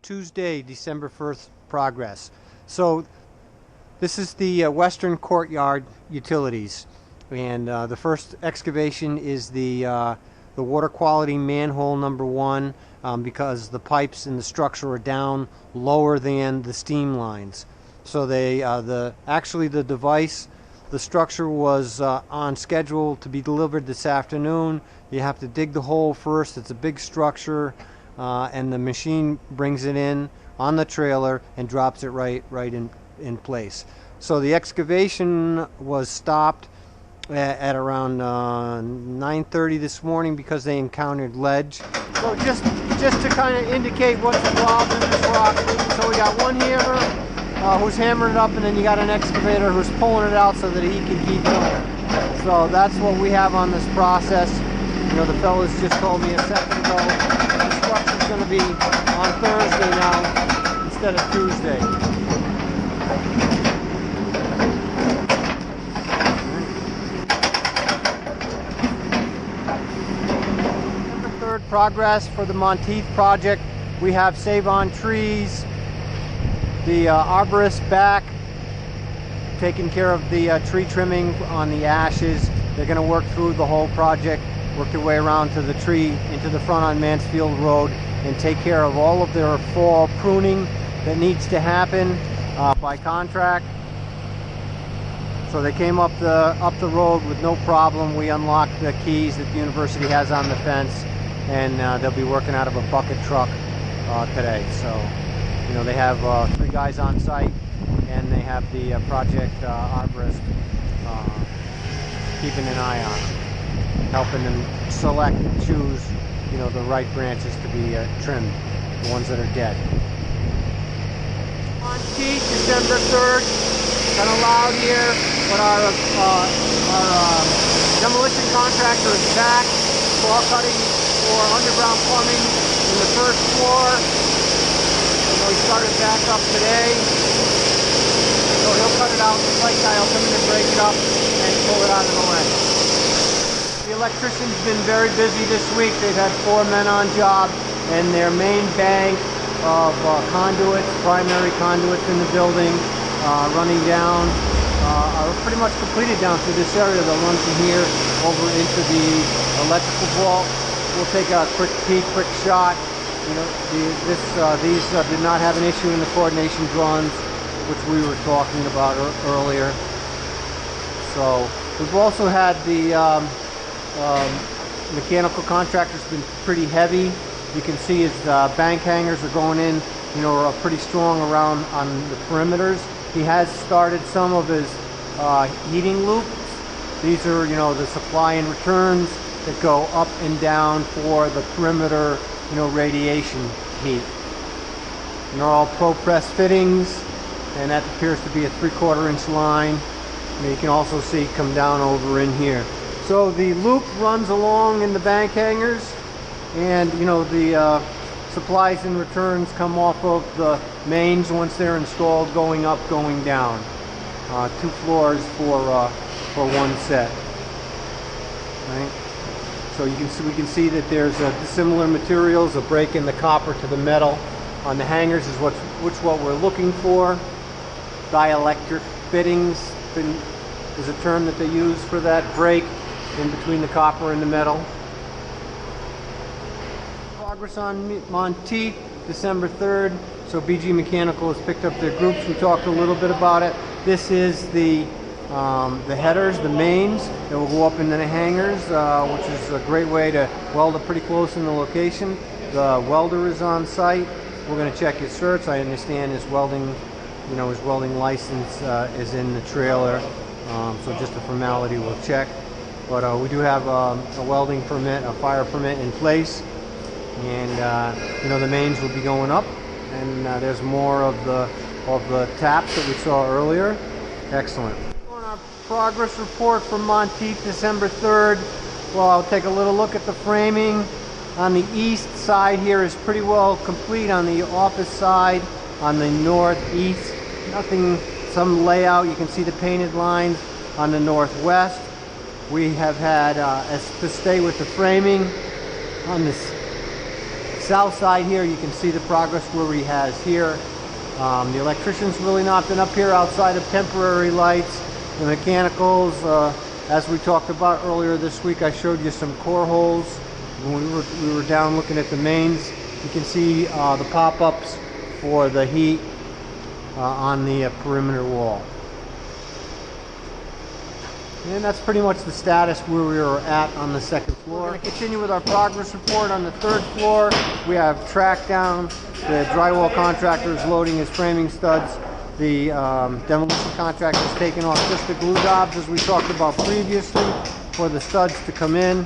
Tuesday, December 1st progress. So this is the Western Courtyard Utilities, and the first excavation is the water quality manhole number one, because the pipes in the structure are down lower than the steam lines. So the device, the structure was on schedule to be delivered this afternoon. You have to dig the hole first. It's a big structure. And the machine brings it in on the trailer and drops it right in place. So the excavation was stopped at around 9:30 this morning because they encountered ledge. So just to kind of indicate what's involved in this rock. So we got one hammer who's hammering it up, and then you got an excavator who's pulling it out so that he can keep going. So that's what we have on this process. You know, the fellas just told me a second ago the structure's going to be on Thursday now instead of Tuesday. Number third progress for the Monteith project. We have save-on trees, the arborist back, taking care of the tree trimming on the ashes. They're going to work through the whole project, work their way around to the tree into the front on Mansfield Road, and take care of all of their fall pruning that needs to happen by contract. So they came up the road with no problem. We unlocked the keys that the university has on the fence, and they'll be working out of a bucket truck today. So, you know, they have 3 guys on site, and they have the project arborist keeping an eye on them, helping them select and choose, you know, the right branches to be trimmed, the ones that are dead. Monteith, December 3rd, kind of loud here, but our demolition contractor is back, saw cutting for underground plumbing in the first floor. We started back up today, so he'll cut it out. The site guy will come in and break it up and pull it out of the way. The electrician's been very busy this week. They've had 4 men on job, and their main bank of conduits, primary conduits in the building, running down, are pretty much completed down through this area. They'll run from here over into the electrical vault. We'll take a quick peek, quick shot. You know, these did not have an issue in the coordination drawings, which we were talking about earlier. So we've also had the mechanical contractor's been pretty heavy. You can see his bank hangers are going in, you know, are pretty strong around on the perimeters. He has started some of his heating loops. These are, you know, the supply and returns that go up and down for the perimeter, you know, radiation heat. And they're all Pro Press fittings, and that appears to be a 3/4 inch line. And you can also see come down over in here. So the loop runs along in the bank hangers, and you know, the supplies and returns come off of the mains once they're installed, going up, going down. 2 floors for one set. Right? So you can see, we can see that there's similar materials, a break in the copper to the metal on the hangers is what we're looking for. Dielectric fittings is a term that they use for that break in between the copper and the metal. Progress on Monteith, December 3rd. So BG Mechanical has picked up their groups. We talked a little bit about it. This is the headers, the mains that will go up into the hangers, which is a great way to weld it pretty close in the location. The welder is on site. We're going to check his certs. I understand his welding, you know, his welding license is in the trailer. So just a formality we'll check. But we do have a welding permit, a fire permit in place, and you know, the mains will be going up. And there's more of the taps that we saw earlier. Excellent. Progress report from Monteith, December 3rd. Well, I'll take a little look at the framing. On the east side here is pretty well complete. On the office side, on the northeast, nothing, some layout. You can see the painted lines on the northwest. We have had, to stay with the framing, on this south side here, you can see the progress Brewery has here. The electrician's really not been up here outside of temporary lights. The mechanicals, as we talked about earlier this week, I showed you some core holes. When we were down looking at the mains, you can see the pop-ups for the heat on the perimeter wall. And that's pretty much the status where we are at on the second floor. We're going to continue with our progress report on the third floor. We have track down. The drywall contractor is loading his framing studs. The demolition contractor is taking off just the glue jobs, as we talked about previously, for the studs to come in.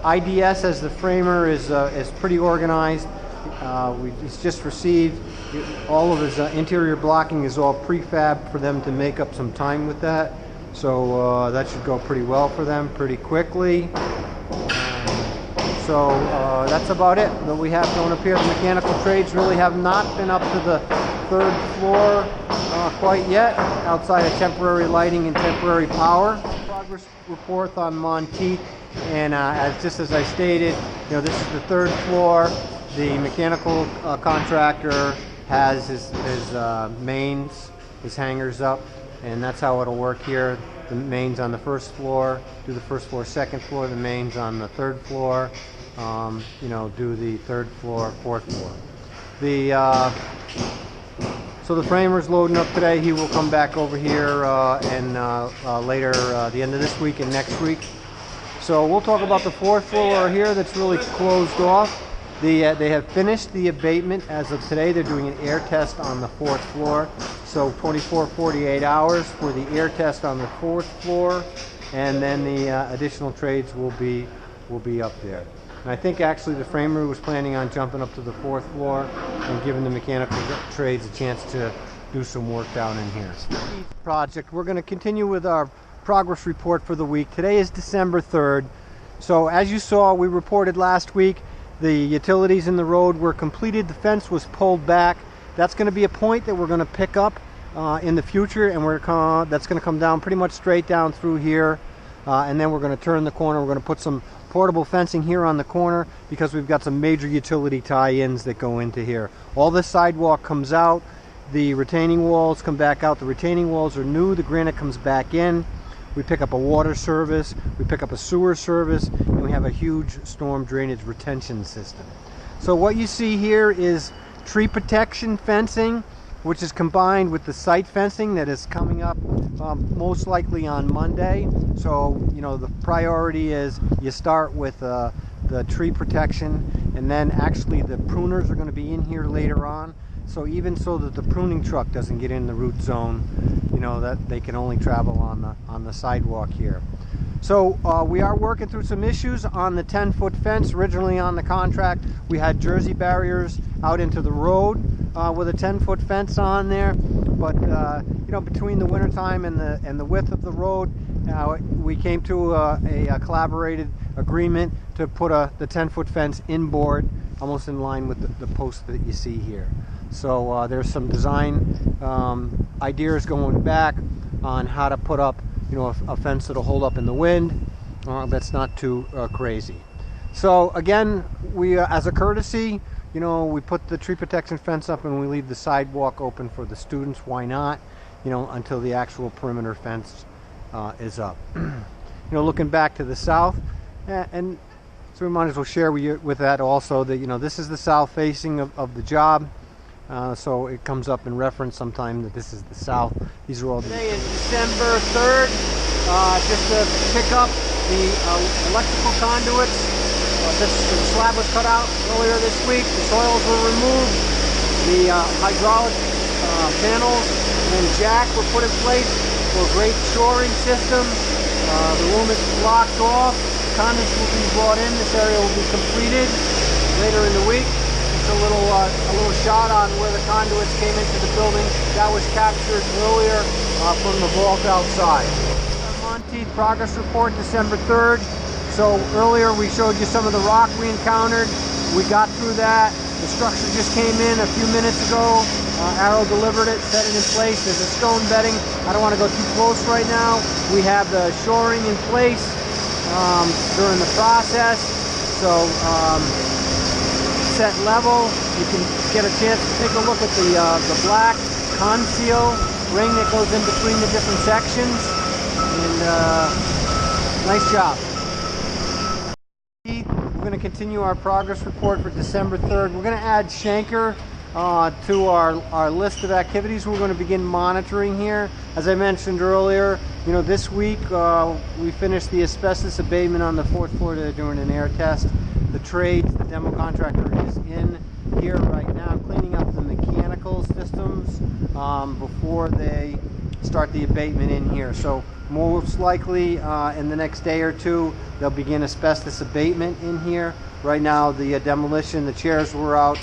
IDS, as the framer, is pretty organized. He's just received all of his interior blocking is all prefab for them to make up some time with that. So that should go pretty well for them pretty quickly. So that's about it that we have going up here. The mechanical trades really have not been up to the third floor quite yet, outside of temporary lighting and temporary power. Progress report on Monteith, and just as I stated, this is the third floor. The mechanical contractor has his mains, his hangers up, and that's how it'll work here. The mains on the first floor, do the first floor, second floor. The mains on the third floor, do the third floor, fourth floor. So the framer's loading up today. He will come back over here and later, the end of this week and next week. So we'll talk about the fourth floor here that's really closed off. They have finished the abatement as of today. They're doing an air test on the fourth floor. So 48 hours for the air test on the fourth floor, and then the additional trades will be up there. And I think actually the framer was planning on jumping up to the fourth floor and giving the mechanical trades a chance to do some work down in here. Project. We're going to continue with our progress report for the week. Today is December 3rd. So as you saw, we reported last week, the utilities in the road were completed. The fence was pulled back. That's going to be a point that we're going to pick up in the future, and that's going to come down pretty much straight down through here, and then we're going to turn the corner. We're going to put some portable fencing here on the corner because we've got some major utility tie-ins that go into here. All this sidewalk comes out. The retaining walls come back out. The retaining walls are new. The granite comes back in. We pick up a water service, we pick up a sewer service, and we have a huge storm drainage retention system. So what you see here is tree protection fencing, which is combined with the site fencing that is coming up most likely on Monday. So, the priority is you start with the tree protection, and then actually the pruners are going to be in here later on. So even so that the pruning truck doesn't get in the root zone, that they can only travel on the sidewalk here. So we are working through some issues on the 10-foot fence. Originally on the contract, we had Jersey barriers out into the road with a 10-foot fence on there. But between the wintertime and the width of the road, we came to a collaborated agreement to put the 10-foot fence inboard, almost in line with the post that you see here. So there's some design ideas going back on how to put up, a fence that'll hold up in the wind. That's not too crazy. So again, we as a courtesy, we put the tree protection fence up and we leave the sidewalk open for the students. Why not? Until the actual perimeter fence is up. Looking back to the south, and so we might as well share with that also that this is the south facing of the job. So it comes up in reference sometime that this is the south. These are all. Today is December 3rd. Just to pick up the electrical conduits. The slab was cut out earlier this week. The soils were removed. The hydraulic panels and jack were put in place for a great shoring system. The room is blocked off. The conduits will be brought in. This area will be completed later in the week. A little shot on where the conduits came into the building. That was captured earlier from the vault outside. Monteith progress report, December 3rd. So earlier we showed you some of the rock we encountered. We got through that. The structure just came in a few minutes ago. Arrow delivered it, set it in place. There's a stone bedding. I don't want to go too close right now. We have the shoring in place during the process. So set level, you can get a chance to take a look at the black conceal ring that goes in between the different sections, and nice job. We're going to continue our progress report for December 3rd. We're going to add Shanker to our list of activities we're going to begin monitoring here. As I mentioned earlier, this week we finished the asbestos abatement on the 4th floor during an air test. The trades, the demo contractor is in here right now cleaning up the mechanical systems before they start the abatement in here. So most likely in the next day or two they'll begin asbestos abatement in here. Right now the demolition, the chairs were out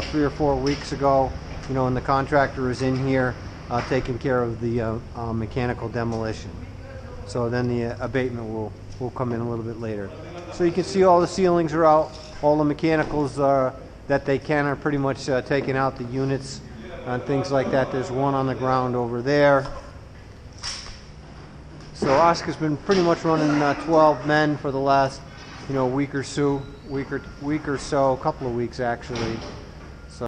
3 or 4 weeks ago, and the contractor is in here taking care of the mechanical demolition. So then the abatement will come in a little bit later. So you can see all the ceilings are out, all the mechanicals that they can are pretty much taking out, the units and things like that. There's one on the ground over there. So Oscar's been pretty much running 12 men for the last week or so, a couple of weeks actually.